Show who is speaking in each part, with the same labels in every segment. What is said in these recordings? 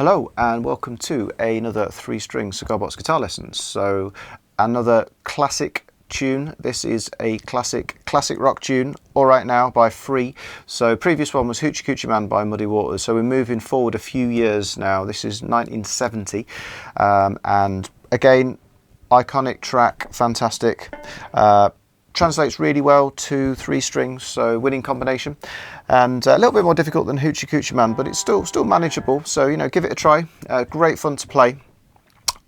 Speaker 1: Hello and welcome to another 3-string cigar box guitar lessons. So another classic tune. This is a classic rock tune, All Right Now by Free. So previous one was Hoochie Coochie Man by Muddy Waters. So we're moving forward a few years now. This is 1970 and again, iconic track, fantastic. Translates really well to 3 strings, so winning combination, and a little bit more difficult than Hoochie Coochie Man, but it's still manageable. So you know, give it a try. Great fun to play.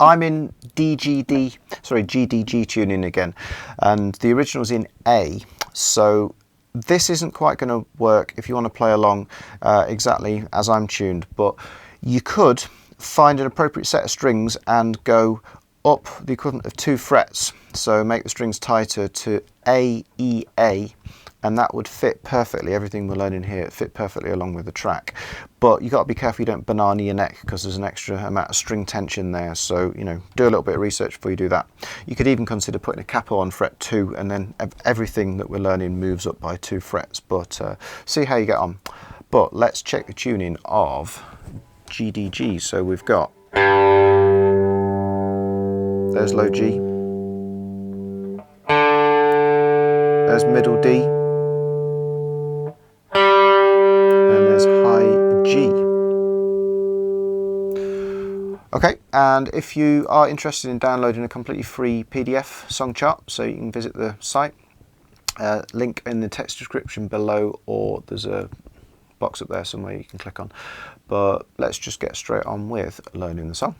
Speaker 1: I'm in GDG tuning again, and the original's in A. So this isn't quite going to work if you want to play along exactly as I'm tuned, but you could find an appropriate set of strings and go up the equivalent of 2 frets, so make the strings tighter to A, E, A, and that would fit perfectly. Everything we're learning here fit perfectly along with the track, but you got to be careful you don't banana your neck because there's an extra amount of string tension there. So you know, do a little bit of research before you do that. You could even consider putting a capo on fret 2, and then everything that we're learning moves up by 2 frets, but see how you get on. But let's check the tuning of GDG. So we've got, there's low G, there's middle D, and there's high G. Okay, and if you are interested in downloading a completely free PDF song chart, so you can visit the site, link in the text description below, or there's a box up there somewhere you can click on. But let's just get straight on with learning the song.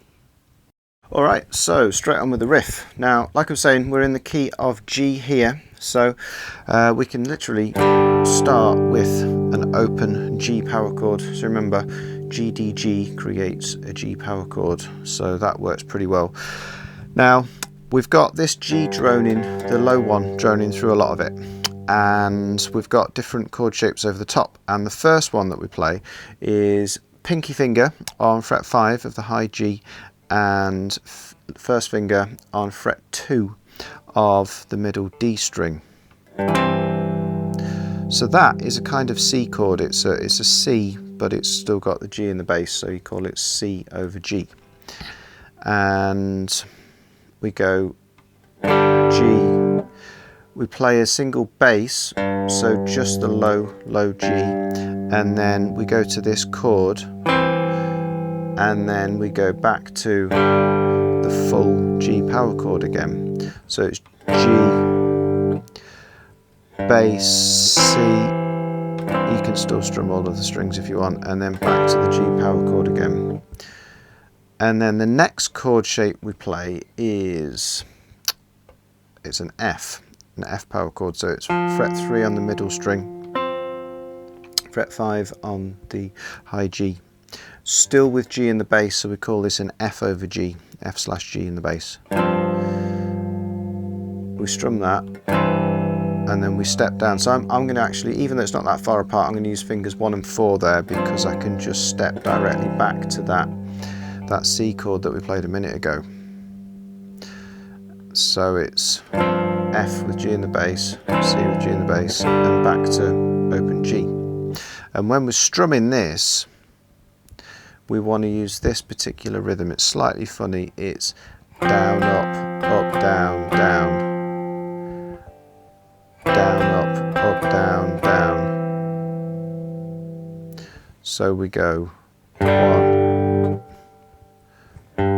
Speaker 1: Alright, so straight on with the riff. Now, like I was saying, we're in the key of G here, so we can literally start with an open G power chord. So remember, GDG creates a G power chord, so that works pretty well. Now, we've got this G droning, the low one droning through a lot of it, and we've got different chord shapes over the top, and the first one that we play is pinky finger on fret 5 of the high G, and first finger on fret 2 of the middle D string. So that is a kind of C chord. It's a C, but it's still got the G in the bass, so you call it C over G. And we go G, we play a single bass, so just the low G, and then we go to this chord, and then we go back to the full G power chord again. So it's G, bass, C, you can still strum all of the strings if you want, and then back to the G power chord again. And then the next chord shape we play is, it's an F power chord, so it's fret 3 on the middle string, fret 5 on the high G. Still with G in the bass, so we call this an F over G, F/G in the bass. We strum that, and then we step down. So I'm going to actually, even though it's not that far apart, I'm going to use fingers 1 and 4 there, because I can just step directly back to that C chord that we played a minute ago. So it's F with G in the bass, C with G in the bass, and back to open G. And when we're strumming this, we want to use this particular rhythm. It's slightly funny. It's down, up, down, down, down, up, down, down. So we go 1,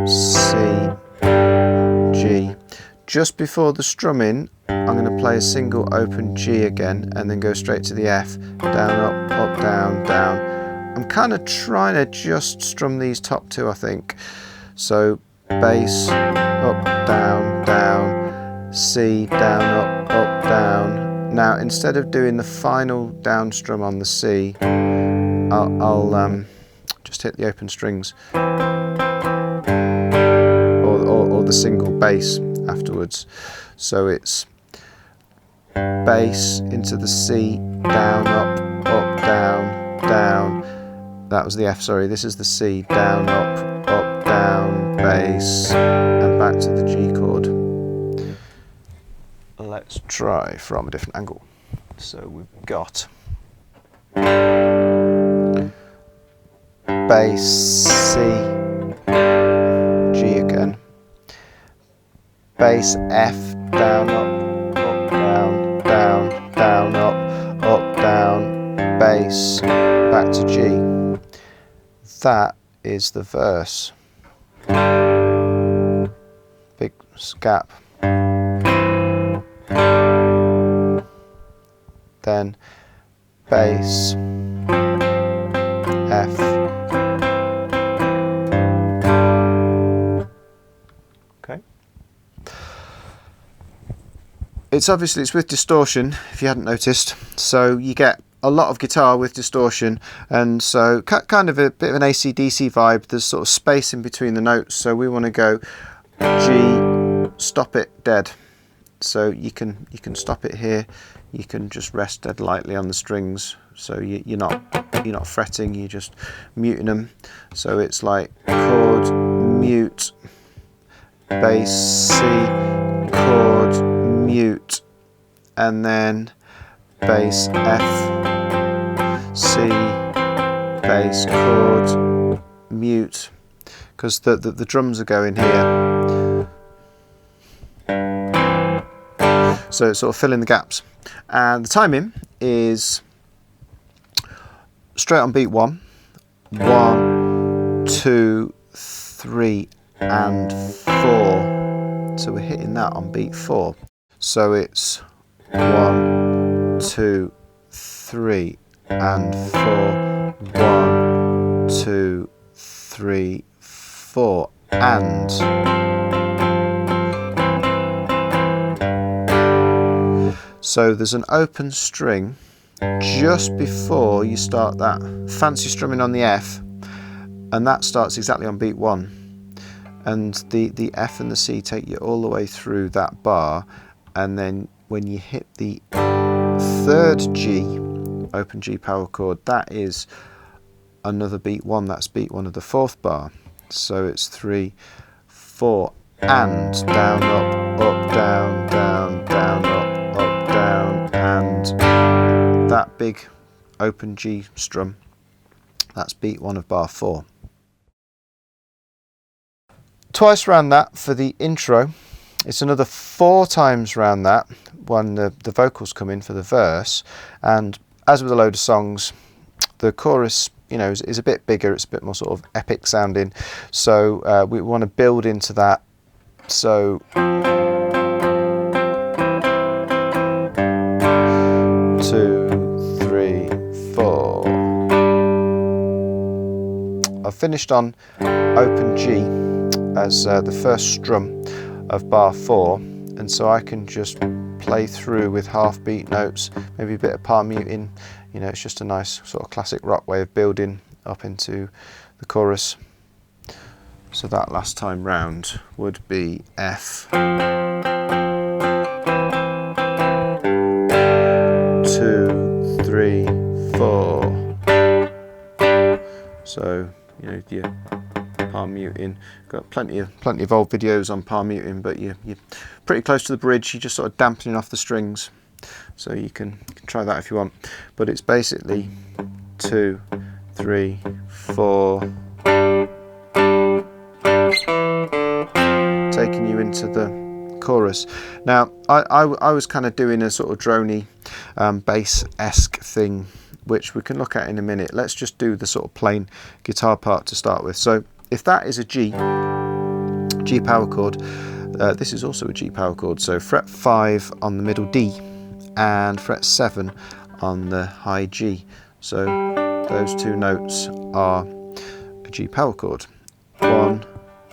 Speaker 1: C, G. Just before the strumming, I'm going to play a single open G again, and then go straight to the F, down, up, down, down. I'm kind of trying to just strum these top 2, I think. So bass, up, down, down, C, down, up, down. Now instead of doing the final down strum on the C, I'll just hit the open strings, or the single bass afterwards. So it's bass into the C, down, up, down, down. That was the F, sorry, this is the C, down, up, down, bass, and back to the G chord. Let's try from a different angle. So we've got bass, C, bass F, down, up, down, down, down, up, down, bass, back to G. That is the verse. Big gap. Then bass F, okay. It's with distortion, if you hadn't noticed, so you get a lot of guitar with distortion, and so kind of a bit of an AC/DC vibe. There's sort of space in between the notes, so we want to go G, stop it dead. So you can stop it here. You can just rest dead lightly on the strings, so you're not fretting. You're just muting them. So it's like chord, mute, bass C, chord, mute, and then bass F, C, bass, chord, mute, because the drums are going here. So it's sort of filling the gaps. And the timing is straight on beat 1, 1, 2, 3, and 4. So we're hitting that on beat 4. So it's 1, 2, 3, and 4. 1, 2, 3, 4, and. So there's an open string just before you start that fancy strumming on the F, and that starts exactly on beat 1. And the F and the C take you all the way through that bar, and then when you hit the 3rd G, open G power chord, that is another beat 1, that's beat 1 of the 4th bar. So it's 3, 4, and down, up, down, down, down, up, down, and that big open G strum, that's beat 1 of bar 4. Twice round that for the intro. It's another 4 times round that when the vocals come in for the verse. And as with a load of songs, the chorus, you know, is a bit bigger. It's a bit more sort of epic sounding. So we want to build into that. So 2, 3, 4. I've finished on open G as the first strum of bar 4, and so I can just play through with half beat notes, maybe a bit of palm muting. You know, it's just a nice sort of classic rock way of building up into the chorus. So that last time round would be F, 2, 3, 4. So, you know, your palm muting. Got plenty of old videos on palm muting, but you're pretty close to the bridge. You're just sort of dampening off the strings, so you can try that if you want. But it's basically 2, 3, 4, taking you into the chorus. Now I was kind of doing a sort of drony bass-esque thing, which we can look at in a minute. Let's just do the sort of plain guitar part to start with. So if that is a G power chord, this is also a G power chord. So fret 5 on the middle D and fret 7 on the high G. So those 2 notes are a G power chord. 1,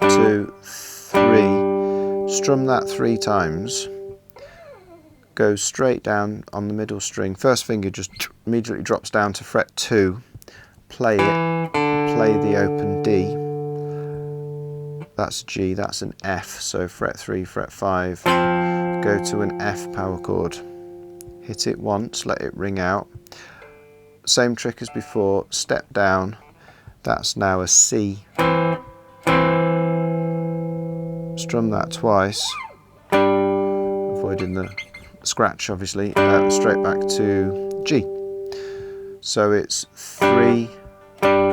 Speaker 1: 2, 3. Strum that 3 times. Go straight down on the middle string. First finger just immediately drops down to fret 2. Play it. Play the open D. That's a G, that's an F. So fret 3, fret 5. Go to an F power chord. Hit it once, let it ring out. Same trick as before, step down. That's now a C. Strum that twice, avoiding the scratch obviously, straight back to G. So it's 3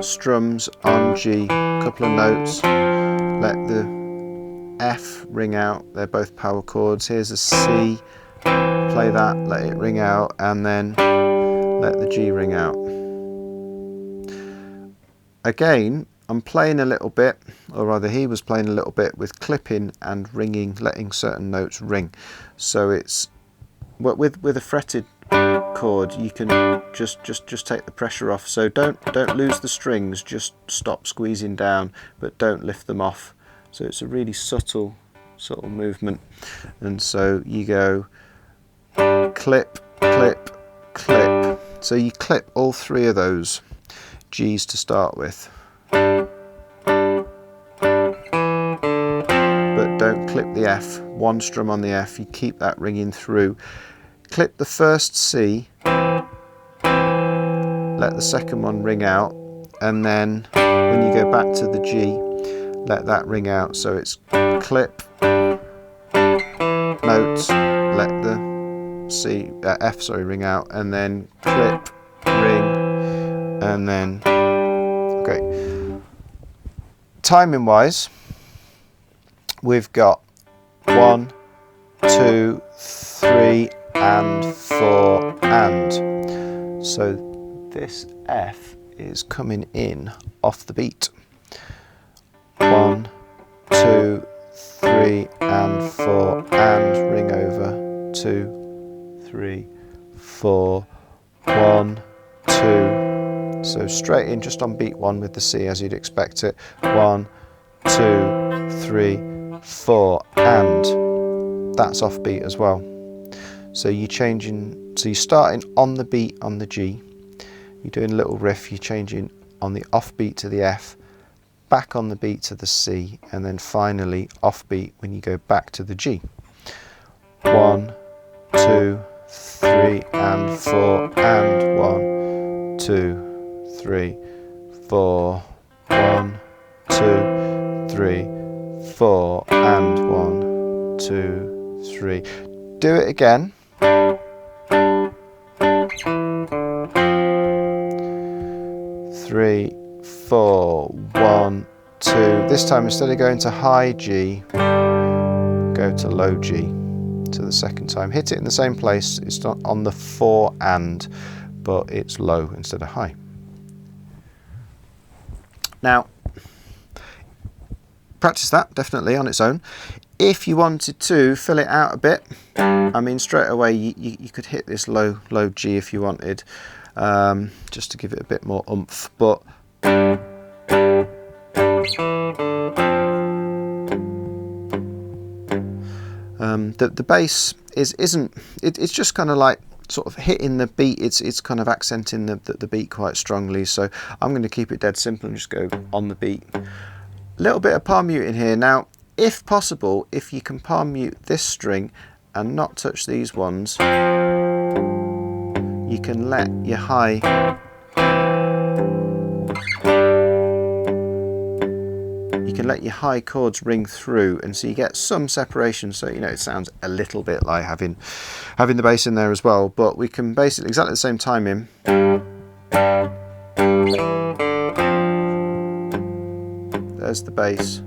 Speaker 1: strums on G, couple of notes, let the F, ring out. They're both power chords. Here's a C, play that, let it ring out, and then let the G ring out. Again, I'm playing a little bit, or rather he was playing a little bit with clipping and ringing, letting certain notes ring. So it's with a fretted chord, you can just take the pressure off. So don't lose the strings, just stop squeezing down, but don't lift them off. So it's a really subtle movement. And so you go clip, clip, clip. So you clip all three of those G's to start with. But don't clip the F, one strum on the F, you keep that ringing through. Clip the first C, let the second one ring out, and then when you go back to the G, let that ring out. So it's clip, notes, let the F ring out, and then clip, ring, and then, okay. Timing wise, we've got 1, 2, 3, and 4, and. So this F is coming in off the beat. 1, 2, 3, and 4, and ring over. 2, 3, 4, 1, 2. So straight in just on beat 1 with the C as you'd expect it. 1, 2, 3, 4, and that's off beat as well. So you're starting on the beat on the G, you're doing a little riff, you're changing on the off beat to the F, back on the beat to the C, and then finally off beat when you go back to the G. 1, 2, 3, and 4, and 1, 2, 3, 4, 1, 2, 3, 4, and 1, 2, 3. Do it again. 3, 4, 1, 2. This time instead of going to high G, go to low G to the second time. Hit it in the same place. It's not on the 4 and, but it's low instead of high. Now, practice that definitely on its own. If you wanted to fill it out a bit, I mean straight away you could hit this low G if you wanted, just to give it a bit more oomph. But the bass it's just kind of like sort of hitting the beat. It's kind of accenting the beat quite strongly. So I'm going to keep it dead simple and just go on the beat. A little bit of palm muting here. Now, if possible, if you can palm mute this string and not touch these ones, you can let your high chords ring through, and so you get some separation. So you know it sounds a little bit like having the bass in there as well. But we can basically exactly the same timing. There's the bass.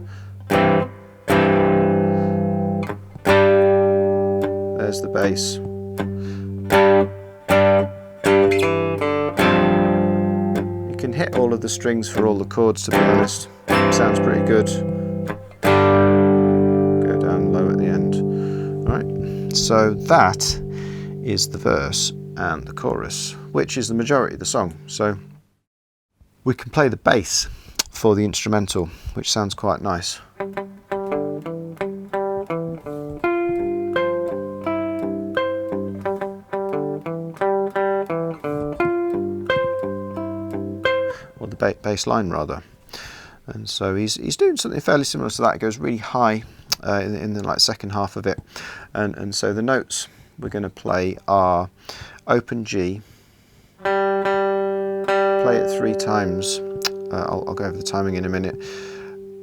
Speaker 1: There's the bass. You can hit all of the strings for all the chords, to be honest. Sounds pretty good. Go down low at the end. Alright, so that is the verse and the chorus, which is the majority of the song. So we can play the bass for the instrumental, which sounds quite nice. Or the bass line rather. And so he's doing something fairly similar to that. It goes really high in the like second half of it, and so the notes we're going to play are open G, play it 3 times. I'll go over the timing in a minute,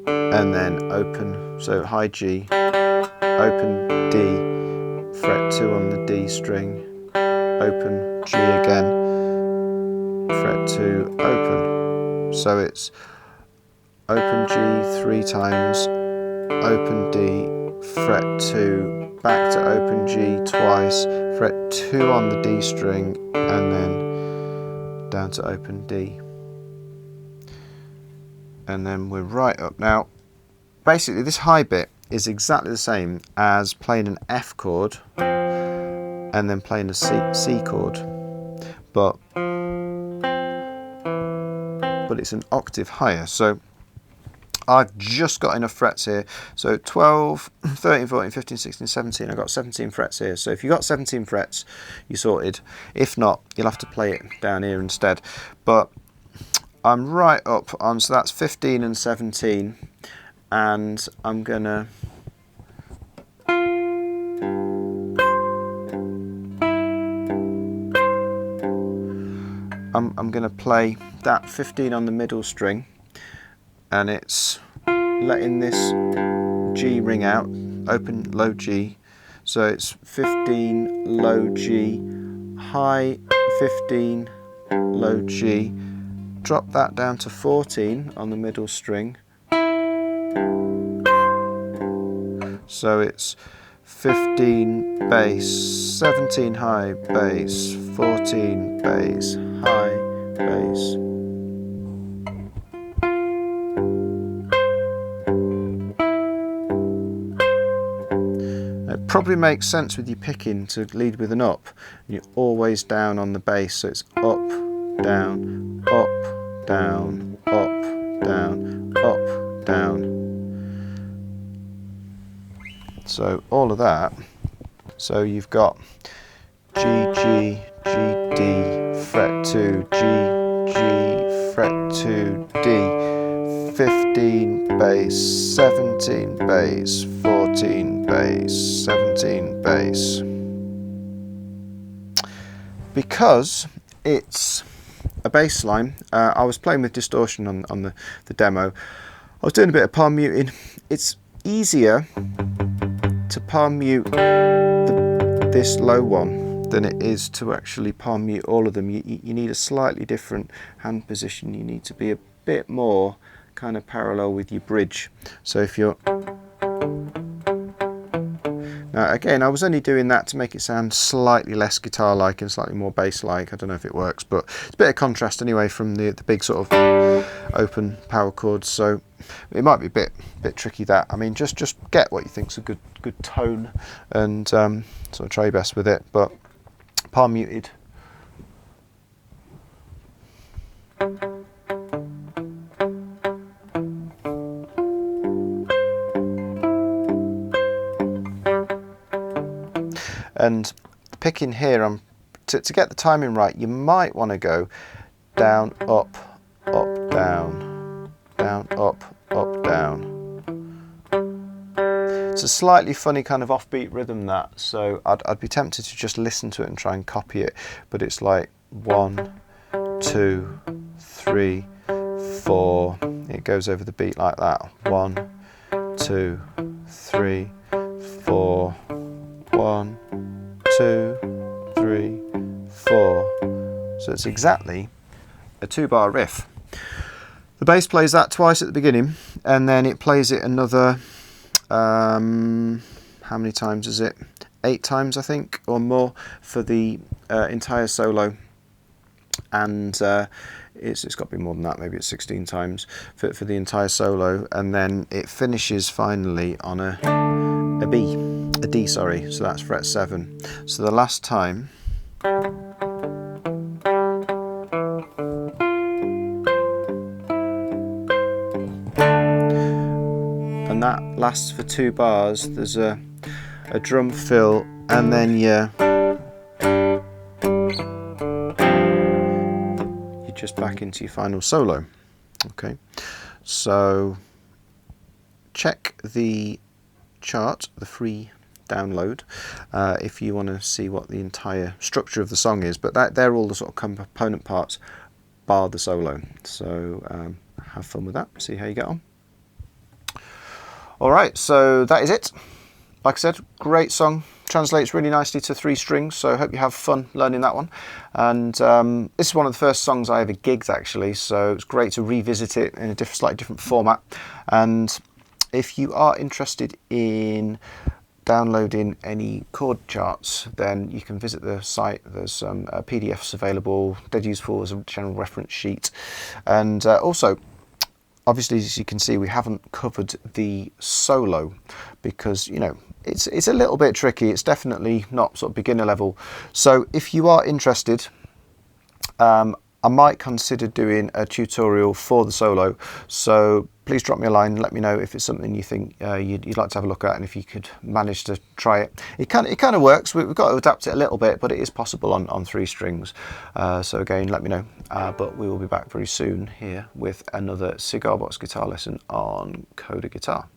Speaker 1: and then open, so high G, open D, fret 2 on the D string, open G again, fret 2, open. So it's open G 3 times, open D, fret 2, back to open G twice, fret 2 on the D string, and then down to open D. And then we're right up. Now, basically this high bit is exactly the same as playing an F chord and then playing a C chord, but it's an octave higher. So I've just got enough frets here. So 12, 13, 14, 15, 16, 17. I've got 17 frets here. So if you've got 17 frets, you're sorted. If not, you'll have to play it down here instead. But I'm right up on, so that's 15 and 17. And I'm gonna play that 15 on the middle string, and it's letting this G ring out, open low G, so it's 15 low G, high 15 low G, drop that down to 14 on the middle string, so it's 15 bass, 17 high bass, 14 bass, high bass. It probably makes sense with your picking to lead with an up. You're always down on the bass, so it's up, down, up, down, up, down, up, down. So all of that. So you've got G, G, G, D, fret 2, G, G, fret 2, D, 15 bass, 17 bass, 14 bass, 17 bass. Because it's a bass line, I was playing with distortion on the demo. I was doing a bit of palm muting. It's easier to palm mute this low one than it is to actually palm mute all of them. You need a slightly different hand position. You need to be a bit more kind of parallel with your bridge. So if you're... Now again, I was only doing that to make it sound slightly less guitar-like and slightly more bass-like. I don't know if it works, but it's a bit of contrast anyway from the big sort of open power chords. So it might be a bit tricky that. I mean, just get what you think's a good tone and sort of try your best with it. But palm muted. And the picking here, to get the timing right, you might want to go down, up, up, down, down, up, down. It's a slightly funny kind of offbeat rhythm, that, so I'd be tempted to just listen to it and try and copy it, but it's like 1, 2, 3, 4. It goes over the beat like that. 1, 2, 3, 4. 1, 2, 3, 4. So it's exactly a 2-bar riff. The bass plays that twice at the beginning, and then it plays it another, how many times is it? 8 times, I think, or more, for the entire solo. And it's got to be more than that, maybe it's 16 times for the entire solo, and then it finishes finally on a D, sorry, so that's fret 7. So the last time, and that lasts for 2 bars. There's a drum fill, and then you're just back into your final solo. Okay, so check the chart, the free download, if you want to see what the entire structure of the song is, but they're all the sort of component parts bar the solo. So have fun with that, see how you get on. Alright, so that is it. Like I said, great song, translates really nicely to 3 strings, so I hope you have fun learning that one. And this is one of the first songs I ever gigged, actually, so it's great to revisit it in a slightly different format. And
Speaker 2: If you are interested in downloading any chord charts, then you can visit the site. There's some PDFs available, dead useful as a general reference sheet. And also, obviously, as you can see, we haven't covered the solo because, you know, it's a little bit tricky. It's definitely not sort of beginner level. So if you are interested, I might consider doing a tutorial for the solo. So please drop me a line, let me know if it's something you think you'd like to have a look at, and if you could manage to try it. It kind of works. We've got to adapt it a little bit, but it is possible on 3 strings. So again, let me know. But we will be back very soon here with another Cigar Box guitar lesson on Coda Guitar.